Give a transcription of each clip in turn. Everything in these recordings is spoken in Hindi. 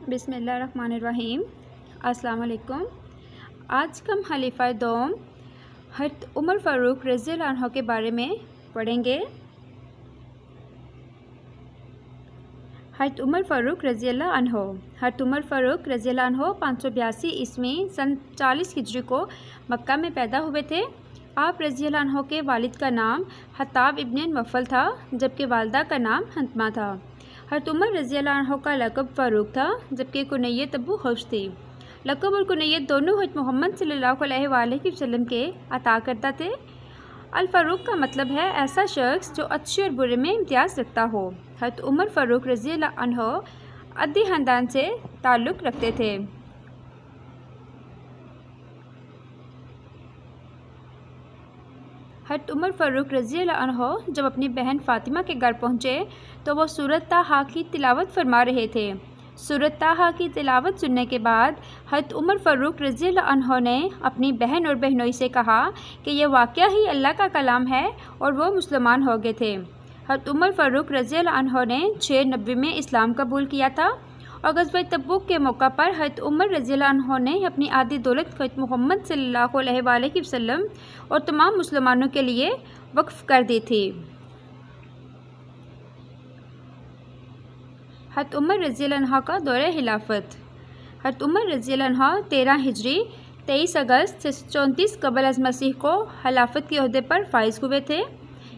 बिस्मिल्लाहिर्रहमानिर्रहीम। अस्सलाम वालेकुम। आज हम खलीफा दोम हज़रत उमर फ़ारूक रज़ियल्लाहु अन्हु के बारे में पढ़ेंगे। हज़रत उमर फ़ारूक रज़ियल्लाहु अन्हु। हज़रत उमर फ़ारूक रज़ियल्लाहु अन्हु 582 ईस्वी सन 40 हिजरी को मक्का में पैदा हुए थे। आप रज़ियल्लाहु अन्हु के वालिद का नाम हत्ताब इब्न नौफल था, जबकि वालदा का नाम हंतमा था। हज़रत उमर रज़ियल्लाहु अन्हु का लक़ब फ़ारूक था, जबकि कुनैयत अबू हफ्स थी। लक़ब और कुनैयत दोनों हज़रत मोहम्मद सल्लल्लाहु अलैहि वसल्लम के अता करता थे। अल फ़ारूक का मतलब है ऐसा शख्स जो अच्छे और बुरे में इम्तियाज़ रखता हो। हज़रत उमर फ़ारूक रज़ियल्लाहु अन्हु अदी ख़ानदान से ताल्लुक़ रखते थे। हज़रत उमर फ़ारूक रज़ियल्लाहु अन्हु जब अपनी बहन फ़ातिमा के घर पहुँचे तो वो सूरत ताहा की तिलावत फरमा रहे थे। सूरत ताहा की तिलावत सुनने के बाद हज़रत उमर फ़ारूक रज़ियल्लाहु अन्हु ने अपनी बहन और बहनोई से कहा कि यह वाक़या ही अल्लाह का कलाम है, और वो मुसलमान हो गए थे। हज़रत उमर फ़ारूक रज़ियल्लाहु अन्हु ने 690 में इस्लाम कबूल किया था और ग़ज़वा तबूक के मौका पर हज़रत उमर रज़ियल्लाहु अन्हु ने अपनी आधी दौलत हज़रत मोहम्मद सल्लल्लाहु अलैहि वसल्लम और तमाम मुसलमानों के लिए वक्फ़ कर दी थी। हज़रत उमर रज़ियल्लाहु अन्हु का दौरे खिलाफत। हज़रत उमर रज़ियल्लाहु अन्हु 13 हिजरी 23 अगस्त 34 क़ब्ल अज़ मसीह को खिलाफत के ओहदे पर फाइज़ हुए थे,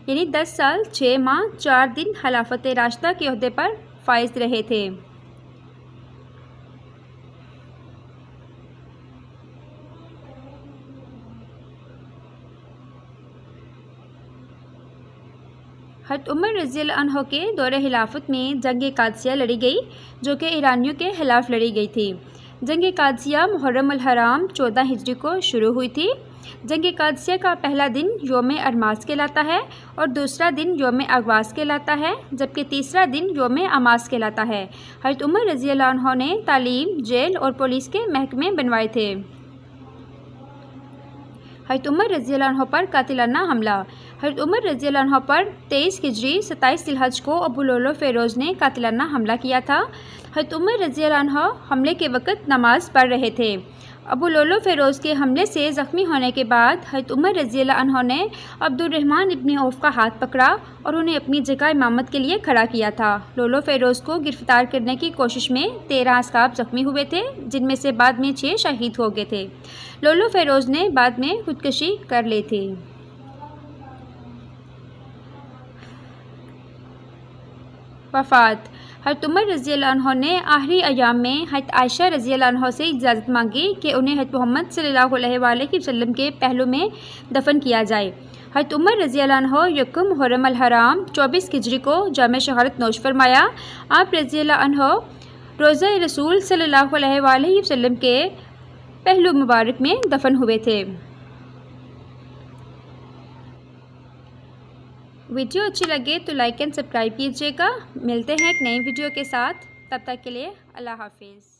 यानी 10 साल 6 माह 4 दिन खिलाफत राशिदा के ओहदे पर फाइज़ रहे थे। हज़रत उमर रज़ियल्लाहु अन्हु के दौरे खिलाफत में जंग कादसिया लड़ी गई, जो कि ईरानियों के ख़िलाफ़ लड़ी गई थी। जंग कादसिया मुहर्रम अल हराम 14 हिजरी को शुरू हुई थी। जंग कादसिया का पहला दिन योम अरमास कहलाता है और दूसरा दिन योम अगवास कहलाता है, जबकि तीसरा दिन योम अमास कहलाता है। हज़रत उमर रज़ियल्लाहु अन्हु ने तालीम, जेल और पुलिस के महकमे बनवाए थे। हज़रत उमर रज़ियल्लाहु अन्हु पर कातिलाना हमला। हज़रत उमर रज़ियल्लाहु अन्हु पर 23 हिजरी 27 जिलहज को अबू लुलु फ़िरोज़ ने कातिलाना हमला किया था। हज़रत उमर रज़ियल्लाहु अन्हु हमले के वक़्त नमाज़ पढ़ रहे थे। अबू लुलु फ़िरोज़ के हमले से ज़ख्मी होने के बाद हज़रत उमर रज़ियल्लाहु अन्हु ने अब्दुर्रहमान इब्न औफ़ का हाथ पकड़ा और उन्हें अपनी जगह इमामत के लिए खड़ा किया था। लुलु फ़िरोज़ को गिरफ़्तार करने की कोशिश में 13 अस्हाब ज़ख्मी हुए थे, जिनमें से बाद में 6 शहीद हो गए थे। लुलु फ़िरोज़ ने बाद में खुदकुशी कर ली थी। वफ़ात। हज़रत उमर रज़ियल्लाहु अन्हु ने आखिरी अयाम में हज़रत आयशा रज़ियल्लाहु अन्हा से इजाज़त मांगी कि उन्हें हज़रत मोहम्मद सल्लल्लाहु अलैहि वसल्लम के पहलू में दफन किया जाए। हज़रत उमर रज़ियल्लाहु अन्हु यकम मुहर्रम अल हराम 24 हिजरी को जामे शहादत नोश फरमाया। आप रज़ियल्लाहु अन्हु रोज़ा रसूल सल्लल्लाहु अलैहि वसल्लम के पहलू मुबारक में दफन हुए थे। वीडियो अच्छी लगे तो लाइक एंड सब्सक्राइब कीजिएगा। मिलते हैं एक नई वीडियो के साथ, तब तक के लिए अल्लाह हाफिज़।